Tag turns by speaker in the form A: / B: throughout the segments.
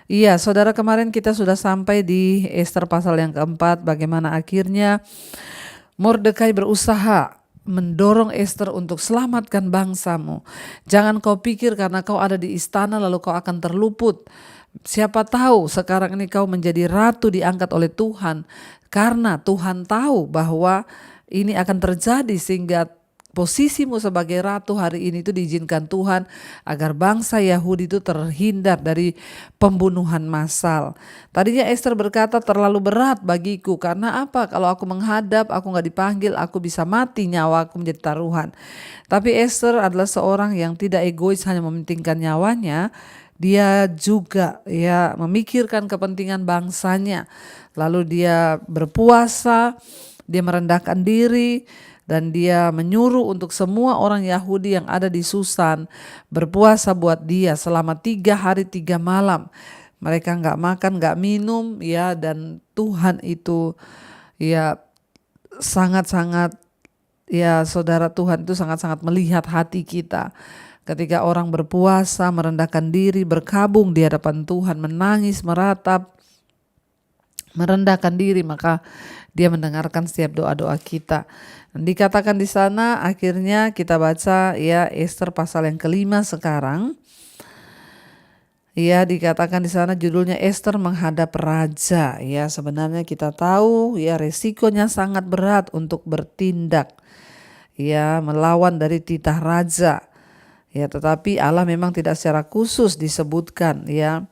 A: Iya, saudara, kemarin kita sudah sampai di Ester pasal yang keempat, bagaimana akhirnya Mordekai berusaha mendorong Ester untuk selamatkan bangsamu. Jangan kau pikir karena kau ada di istana lalu kau akan terluput. Siapa tahu sekarang ini kau menjadi ratu diangkat oleh Tuhan. Karena Tuhan tahu bahwa ini akan terjadi sehingga posisimu sebagai ratu hari ini itu diizinkan Tuhan agar bangsa Yahudi itu terhindar dari pembunuhan massal. Tadinya Esther berkata terlalu berat bagiku karena apa? Kalau aku menghadap, aku nggak dipanggil, aku bisa mati, nyawaku menjadi taruhan. Tapi Esther adalah seorang yang tidak egois hanya mementingkan nyawanya. Dia juga ya memikirkan kepentingan bangsanya. Lalu dia berpuasa, dia merendahkan diri, dan dia menyuruh untuk semua orang Yahudi yang ada di Susan berpuasa buat dia selama 3 hari 3 malam. Mereka nggak makan, nggak minum, ya, dan Tuhan itu ya sangat-sangat, ya saudara, Tuhan itu sangat-sangat melihat hati kita. Ketika orang berpuasa, merendahkan diri, berkabung di hadapan Tuhan, menangis, meratap, merendahkan diri, maka dia mendengarkan setiap doa-doa kita. Dikatakan di sana, akhirnya kita baca ya Ester pasal yang kelima sekarang. Ya, dikatakan di sana judulnya Ester menghadap raja. Ya, sebenarnya kita tahu ya resikonya sangat berat untuk bertindak ya melawan dari titah raja. Ya, tetapi Allah memang tidak secara khusus disebutkan ya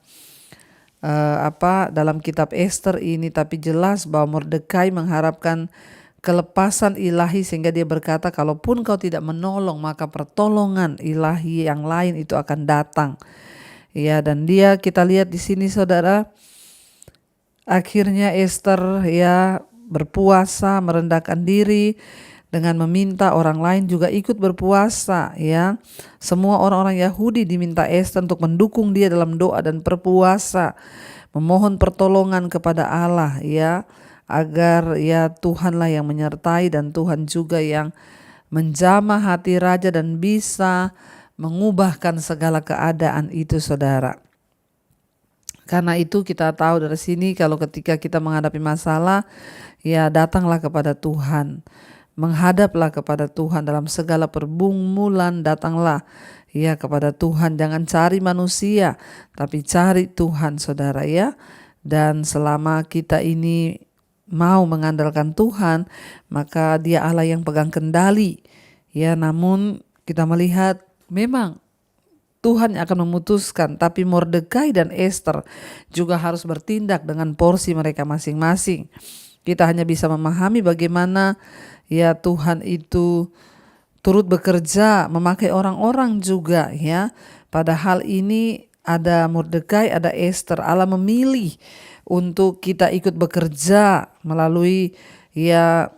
A: dalam kitab Ester ini, tapi jelas bahwa Mordekai mengharapkan kelepasan ilahi sehingga dia berkata kalaupun kau tidak menolong maka pertolongan ilahi yang lain itu akan datang. Ya, dan kita lihat di sini saudara, akhirnya Ester ya berpuasa, merendahkan diri dengan meminta orang lain juga ikut berpuasa ya. Semua orang-orang Yahudi diminta Ester untuk mendukung dia dalam doa dan berpuasa, memohon pertolongan kepada Allah ya, agar ya Tuhanlah yang menyertai dan Tuhan juga yang menjamah hati raja dan bisa mengubahkan segala keadaan itu saudara. Karena itu kita tahu dari sini kalau ketika kita menghadapi masalah, ya datanglah kepada Tuhan. Menghadaplah kepada Tuhan dalam segala pergumulan, datanglah ya kepada Tuhan. Jangan cari manusia, tapi cari Tuhan saudara ya. Dan selama kita ini mau mengandalkan Tuhan, maka Dia Allah yang pegang kendali. Ya, namun kita melihat memang Tuhan yang akan memutuskan, tapi Mordekai dan Ester juga harus bertindak dengan porsi mereka masing-masing. Kita hanya bisa memahami bagaimana ya Tuhan itu turut bekerja memakai orang-orang juga ya. Pada hal ini ada Mordekai, ada Ester. Allah memilih untuk kita ikut bekerja melalui ya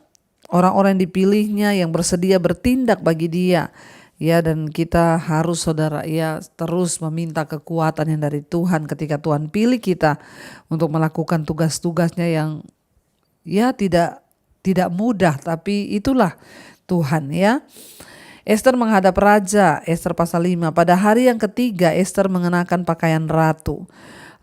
A: orang-orang yang dipilihnya yang bersedia bertindak bagi Dia. Ya, dan kita harus saudara ya terus meminta kekuatan yang dari Tuhan ketika Tuhan pilih kita untuk melakukan tugas-tugasnya yang ya tidak mudah, tapi itulah Tuhan ya. Ester menghadap raja, Ester pasal 5. Pada hari yang ketiga Ester mengenakan pakaian ratu.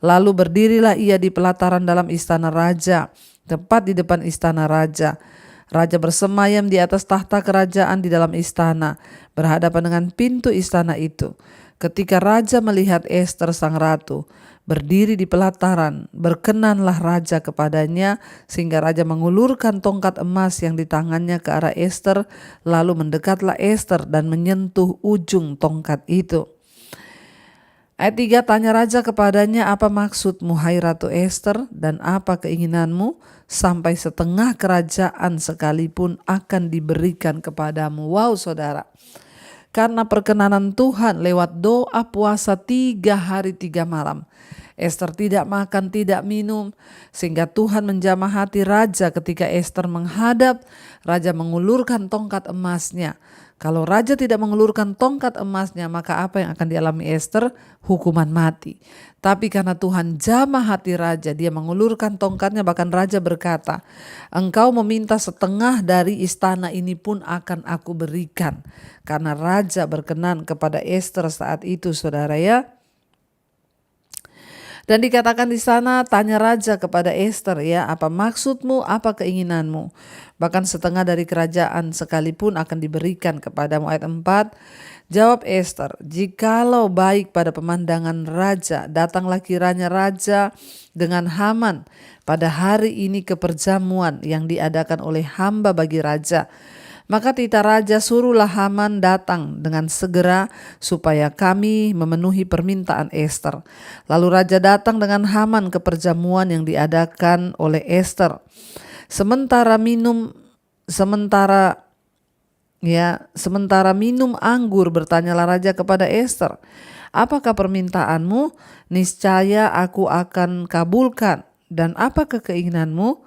A: Lalu berdirilah ia di pelataran dalam istana raja, tepat di depan istana raja. Raja bersemayam di atas tahta kerajaan di dalam istana, berhadapan dengan pintu istana itu. Ketika raja melihat Ester sang ratu berdiri di pelataran, berkenanlah raja kepadanya, sehingga raja mengulurkan tongkat emas yang di tangannya ke arah Ester, lalu mendekatlah Ester dan menyentuh ujung tongkat itu. Ayat 3, tanya raja kepadanya, apa maksudmu hai Ratu Ester, dan apa keinginanmu? Sampai setengah kerajaan sekalipun akan diberikan kepadamu. Wow saudara, karena perkenanan Tuhan lewat doa puasa 3 hari 3 malam, Ester tidak makan, tidak minum, sehingga Tuhan menjamah hati raja. Ketika Ester menghadap, raja mengulurkan tongkat emasnya. Kalau raja tidak mengulurkan tongkat emasnya, maka apa yang akan dialami Ester? Hukuman mati. Tapi karena Tuhan jamah hati raja, dia mengulurkan tongkatnya. Bahkan raja berkata, engkau meminta setengah dari istana ini pun akan aku berikan. Karena raja berkenan kepada Ester saat itu saudara ya. Dan dikatakan di sana, tanya raja kepada Ester, ya, apa maksudmu, apa keinginanmu? Bahkan setengah dari kerajaan sekalipun akan diberikan kepadamu. Ayat 4, jawab Ester, jikalau baik pada pemandangan raja, datanglah kiranya raja dengan Haman pada hari ini ke perjamuan yang diadakan oleh hamba bagi raja. Maka tita raja, suruhlah Haman datang dengan segera supaya kami memenuhi permintaan Ester. Lalu raja datang dengan Haman ke perjamuan yang diadakan oleh Ester. Sementara minum anggur, bertanyalah raja kepada Ester, apakah permintaanmu? Niscaya aku akan kabulkan. Dan apakah keinginanmu?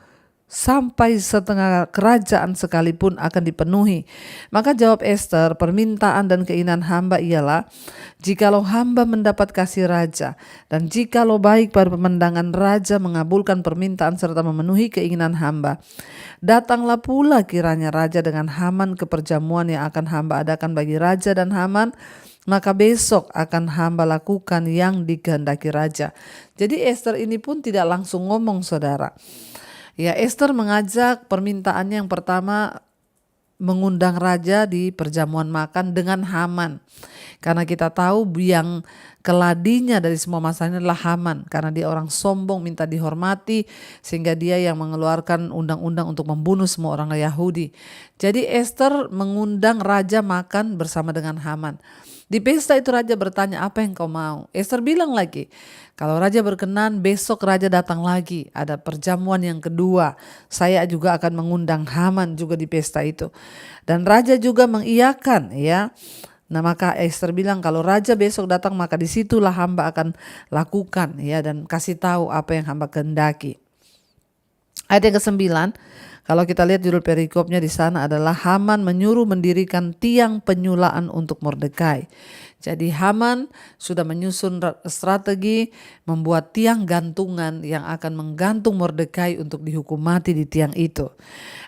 A: Sampai setengah kerajaan sekalipun akan dipenuhi. Maka jawab Ester, permintaan dan keinginan hamba ialah, jikalau hamba mendapat kasih raja, dan jikalau baik pada pemandangan raja mengabulkan permintaan serta memenuhi keinginan hamba, datanglah pula kiranya raja dengan Haman ke perjamuan yang akan hamba adakan bagi raja dan Haman, maka besok akan hamba lakukan yang dikehendaki raja. Jadi Ester ini pun tidak langsung ngomong, saudara. Ya, Ester mengajak permintaannya yang pertama, mengundang raja di perjamuan makan dengan Haman. Karena kita tahu yang keladinya dari semua masalahnya adalah Haman. Karena dia orang sombong, minta dihormati, sehingga dia yang mengeluarkan undang-undang untuk membunuh semua orang Yahudi. Jadi Ester mengundang raja makan bersama dengan Haman. Di pesta itu raja bertanya, apa yang kau mau? Ester bilang lagi, kalau raja berkenan besok raja datang lagi, ada perjamuan yang kedua, saya juga akan mengundang Haman juga di pesta itu. Dan raja juga mengiyakan, ya. Nah, maka Ester bilang kalau raja besok datang maka disitulah hamba akan lakukan, ya, dan kasih tahu apa yang hamba kehendaki. Ayat yang ke-9, kalau kita lihat judul perikopnya di sana adalah Haman menyuruh mendirikan tiang penyulaan untuk Mordekai. Jadi Haman sudah menyusun strategi membuat tiang gantungan yang akan menggantung Mordekai untuk dihukum mati di tiang itu.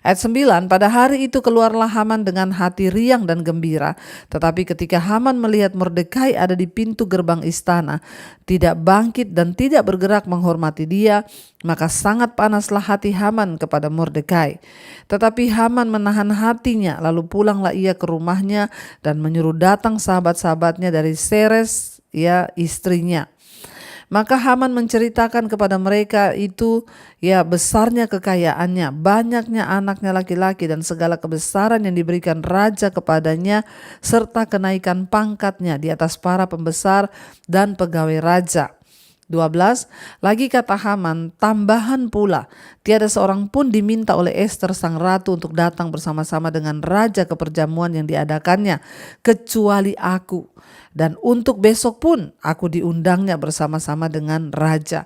A: Ayat 9, pada hari itu keluarlah Haman dengan hati riang dan gembira. Tetapi ketika Haman melihat Mordekai ada di pintu gerbang istana, tidak bangkit dan tidak bergerak menghormati dia, maka sangat panaslah hati Haman kepada Mordekai. Tetapi Haman menahan hatinya, lalu pulanglah ia ke rumahnya dan menyuruh datang sahabat-sahabatnya dari Seres, ya, istrinya. Maka Haman menceritakan kepada mereka itu, ya, besarnya kekayaannya, banyaknya anaknya laki-laki dan segala kebesaran yang diberikan raja kepadanya, serta kenaikan pangkatnya di atas para pembesar dan pegawai raja. 12, lagi kata Haman, tambahan pula, tiada seorang pun diminta oleh Ester sang ratu untuk datang bersama-sama dengan raja ke perjamuan yang diadakannya, kecuali aku. Dan untuk besok pun aku diundangnya bersama-sama dengan raja.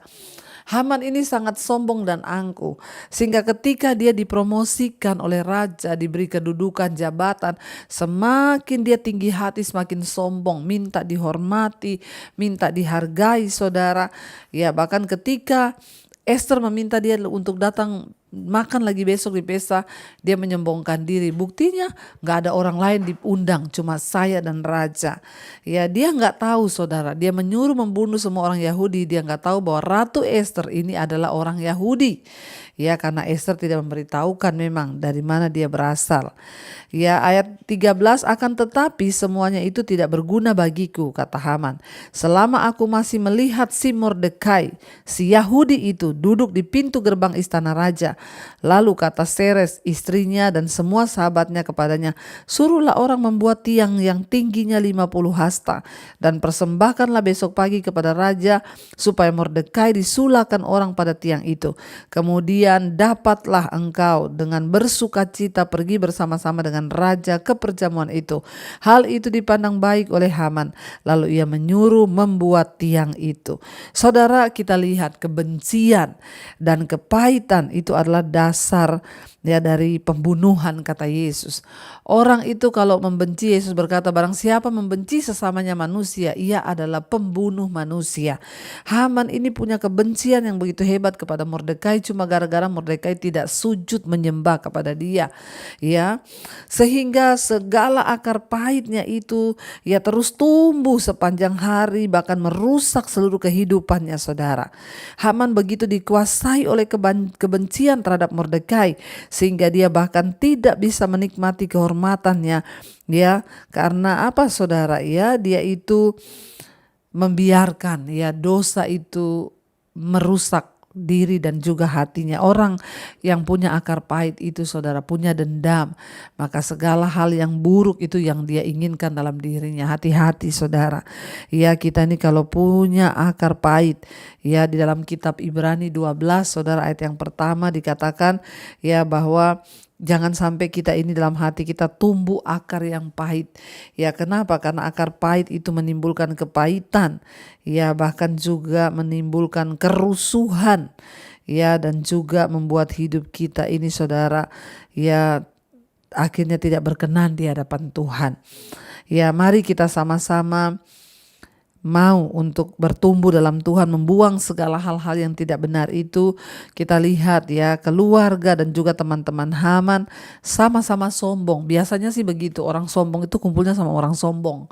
A: Haman ini sangat sombong dan angkuh, sehingga ketika dia dipromosikan oleh raja, diberi kedudukan jabatan, semakin dia tinggi hati, semakin sombong, minta dihormati, minta dihargai, saudara. Ya, bahkan ketika Ester meminta dia untuk datang makan lagi besok di pesta, dia menyombongkan diri. Buktinya gak ada orang lain diundang, cuma saya dan raja. Ya, dia gak tahu, saudara, dia menyuruh membunuh semua orang Yahudi. Dia gak tahu bahwa Ratu Ester ini adalah orang Yahudi. Ya, karena Ester tidak memberitahukan memang dari mana dia berasal. Ya, ayat 13, akan tetapi semuanya itu tidak berguna bagiku, kata Haman, selama aku masih melihat si Mordekai, si Yahudi itu duduk di pintu gerbang istana raja. Lalu kata Seres istrinya dan semua sahabatnya kepadanya, suruhlah orang membuat tiang yang tingginya 50 hasta dan persembahkanlah besok pagi kepada raja supaya Mordekai disulakan orang pada tiang itu. Kemudian dapatlah engkau dengan bersukacita pergi bersama-sama dengan raja ke perjamuan itu. Hal itu dipandang baik oleh Haman. Lalu ia menyuruh membuat tiang itu. Saudara, kita lihat kebencian dan kepahitan itu adalah dasar ya dari pembunuhan, kata Yesus. Orang itu kalau membenci, Yesus berkata, barang siapa membenci sesamanya manusia, ia adalah pembunuh manusia. Haman ini punya kebencian yang begitu hebat kepada Mordekai cuma gara-gara Mordekai tidak sujud menyembah kepada dia, ya. Sehingga segala akar pahitnya itu ya terus tumbuh sepanjang hari, bahkan merusak seluruh kehidupannya, saudara. Haman begitu dikuasai oleh kebencian terhadap Mordekai sehingga dia bahkan tidak bisa menikmati kehormatannya, ya. Karena apa, saudara? Ya, dia itu membiarkan ya dosa itu merusak diri dan juga hatinya. Orang yang punya akar pahit itu, saudara, punya dendam, maka segala hal yang buruk itu yang dia inginkan dalam dirinya. Hati-hati, saudara. Ya, kita ini kalau punya akar pahit, ya, di dalam kitab Ibrani 12, saudara, ayat yang pertama dikatakan ya bahwa jangan sampai kita ini dalam hati kita tumbuh akar yang pahit. Ya, kenapa? Karena akar pahit itu menimbulkan kepahitan. Ya, bahkan juga menimbulkan kerusuhan. Ya, dan juga membuat hidup kita ini, saudara, ya akhirnya tidak berkenan di hadapan Tuhan. Ya, mari kita sama-sama mau untuk bertumbuh dalam Tuhan, membuang segala hal-hal yang tidak benar itu. Kita lihat ya, keluarga dan juga teman-teman Haman sama-sama sombong. Biasanya sih begitu, orang sombong itu kumpulnya sama orang sombong.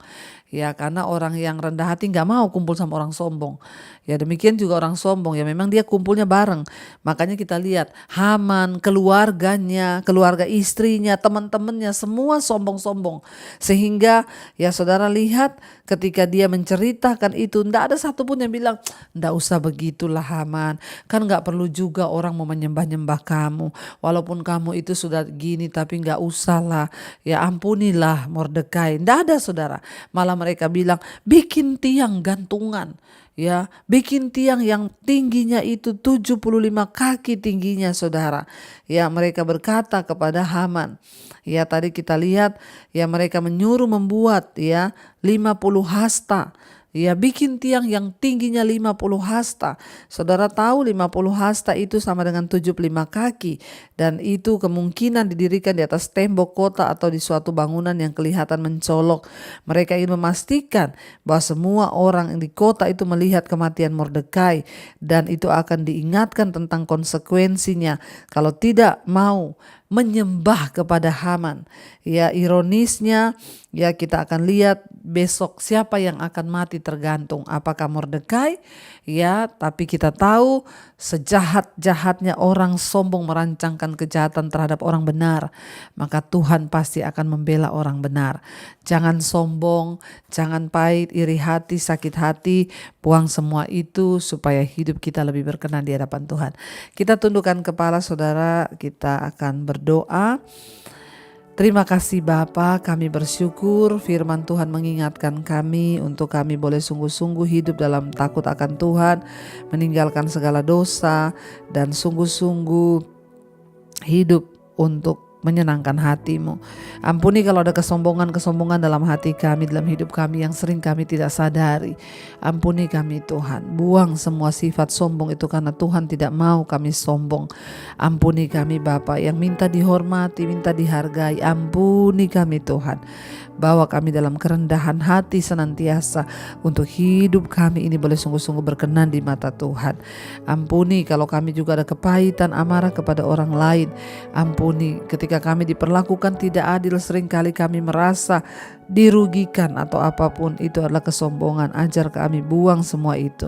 A: Ya, karena orang yang rendah hati gak mau kumpul sama orang sombong. Ya, demikian juga orang sombong, ya memang dia kumpulnya bareng. Makanya kita lihat Haman, keluarganya, keluarga istrinya, teman-temannya semua sombong-sombong. Sehingga ya saudara lihat ketika dia menceritakan itu, ndak ada satupun yang bilang, ndak usah begitulah Haman, kan gak perlu juga orang mau menyembah-nyembah kamu. Walaupun kamu itu sudah gini, tapi gak usah lah, ya ampunilah Mordekai. Ndak ada, saudara. Malah mereka bilang, bikin tiang gantungan, ya, bikin tiang yang tingginya itu 75 kaki tingginya, saudara. Ya, mereka berkata kepada Haman, ya tadi kita lihat ya mereka menyuruh membuat ya 50 hasta. Ya, bikin tiang yang tingginya 50 hasta. Saudara tahu 50 hasta itu sama dengan 75 kaki. Dan itu kemungkinan didirikan di atas tembok kota atau di suatu bangunan yang kelihatan mencolok. Mereka ingin memastikan bahwa semua orang di kota itu melihat kematian Mordekai. Dan itu akan diingatkan tentang konsekuensinya kalau tidak mau menyembah kepada Haman. Ya, ironisnya ya kita akan lihat besok siapa yang akan mati tergantung apakah Mordekai, ya, tapi kita tahu sejahat-jahatnya orang sombong merancangkan kejahatan terhadap orang benar, maka Tuhan pasti akan membela orang benar. Jangan sombong, jangan pahit, iri hati, sakit hati, buang semua itu supaya hidup kita lebih berkenan di hadapan Tuhan. Kita tundukkan kepala, saudara, kita akan berdoa. Terima kasih Bapa, kami bersyukur firman Tuhan mengingatkan kami untuk kami boleh sungguh-sungguh hidup dalam takut akan Tuhan, meninggalkan segala dosa, dan sungguh-sungguh hidup untuk menyenangkan hati-Mu. Ampuni kalau ada kesombongan-kesombongan dalam hati kami, dalam hidup kami yang sering kami tidak sadari. Ampuni kami Tuhan, buang semua sifat sombong itu karena Tuhan tidak mau kami sombong. Ampuni kami Bapa yang minta dihormati, minta dihargai. Ampuni kami Tuhan, bawa kami dalam kerendahan hati senantiasa untuk hidup kami ini boleh sungguh-sungguh berkenan di mata Tuhan. Ampuni kalau kami juga ada kepahitan, amarah kepada orang lain. Ampuni ketika kami diperlakukan tidak adil, seringkali kami merasa dirugikan atau apapun itu adalah kesombongan. Ajar kami buang semua itu.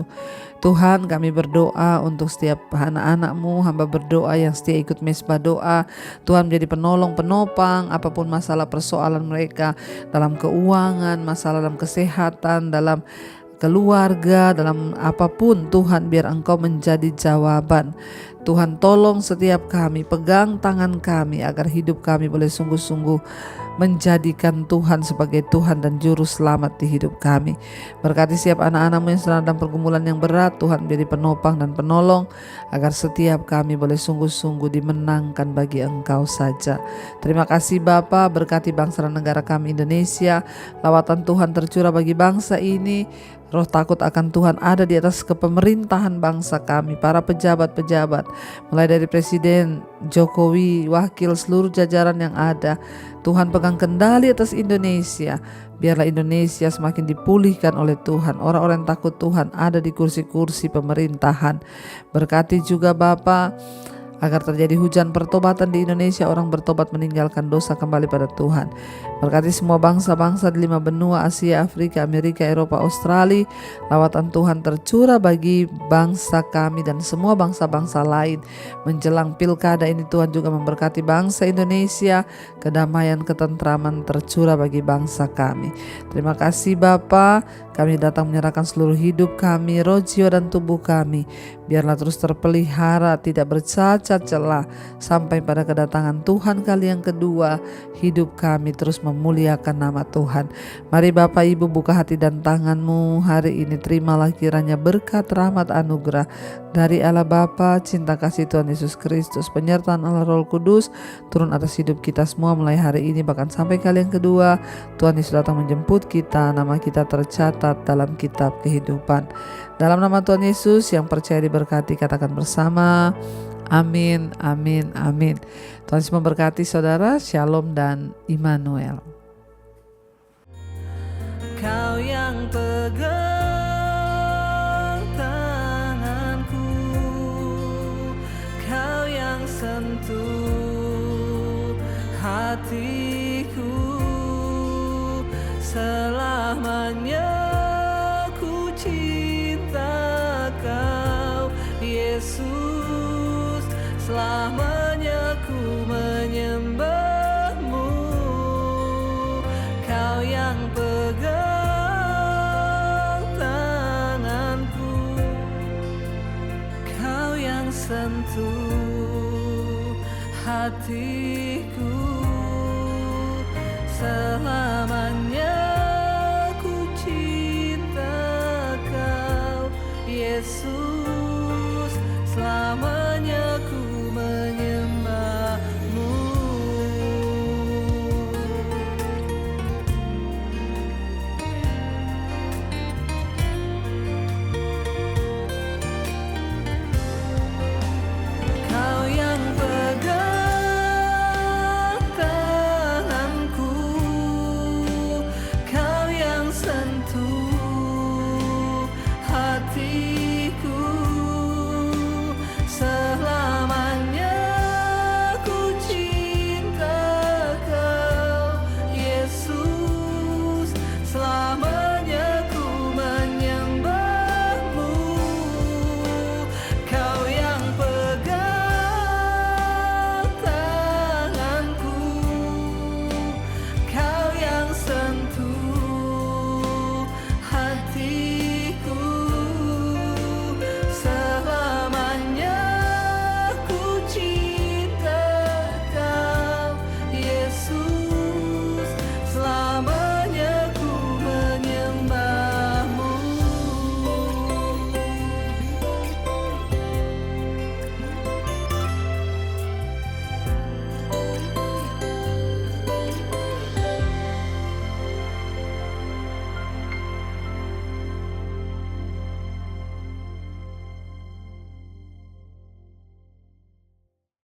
A: Tuhan, kami berdoa untuk setiap anak-anak-Mu, hamba berdoa yang setia ikut mesbah doa. Tuhan menjadi penolong, penopang apapun masalah persoalan mereka dalam keuangan, masalah dalam kesehatan, dalam keluarga, dalam apapun. Tuhan, biar Engkau menjadi jawaban. Tuhan, tolong setiap kami, pegang tangan kami agar hidup kami boleh sungguh-sungguh menjadikan Tuhan sebagai Tuhan dan Juru Selamat di hidup kami. Berkati setiap anak-anak-Mu yang sedang dalam pergumulan yang berat. Tuhan, menjadi penopang dan penolong agar setiap kami boleh sungguh-sungguh dimenangkan bagi Engkau saja. Terima kasih Bapa, berkati bangsa dan negara kami Indonesia. Lawatan Tuhan tercurah bagi bangsa ini. Roh takut akan Tuhan ada di atas kepemerintahan bangsa kami, para pejabat-pejabat, mulai dari Presiden Jokowi, wakil, seluruh jajaran yang ada. Tuhan pegang kendali atas Indonesia. Biarlah Indonesia semakin dipulihkan oleh Tuhan. Orang-orang yang takut Tuhan ada di kursi-kursi pemerintahan. Berkati juga Bapa, agar terjadi hujan pertobatan di Indonesia, orang bertobat meninggalkan dosa kembali pada Tuhan. Berkati semua bangsa-bangsa di 5 benua, Asia, Afrika, Amerika, Eropa, Australia. Lawatan Tuhan tercurah bagi bangsa kami dan semua bangsa-bangsa lain. Menjelang pilkada ini Tuhan juga memberkati bangsa Indonesia, kedamaian, ketentraman tercurah bagi bangsa kami. Terima kasih Bapa, kami datang menyerahkan seluruh hidup kami, roh, jiwa dan tubuh kami. Biarlah terus terpelihara, tidak bercacat celah sampai pada kedatangan Tuhan kali yang kedua. Hidup kami terus memuliakan nama Tuhan. Mari Bapak Ibu buka hati dan tanganmu hari ini. Terimalah kiranya berkat, rahmat, anugerah dari Allah Bapa, cinta kasih Tuhan Yesus Kristus, penyertaan Allah Roh Kudus turun atas hidup kita semua mulai hari ini bahkan sampai kali yang kedua. Tuhan Yesus datang menjemput kita, nama kita tercatat dalam kitab kehidupan. Dalam nama Tuhan Yesus yang percaya diberkati, katakan bersama, amin, amin, amin. Tuhan Yesus memberkati saudara. Shalom dan Immanuel.
B: Kau yang pegang tanganku, kau yang sentuh hatiku, selamanya ku cinta kau Yesus, selamanya ku menyembahmu. Kau yang pegang tanganku, kau yang sentuh hatiku, selamanya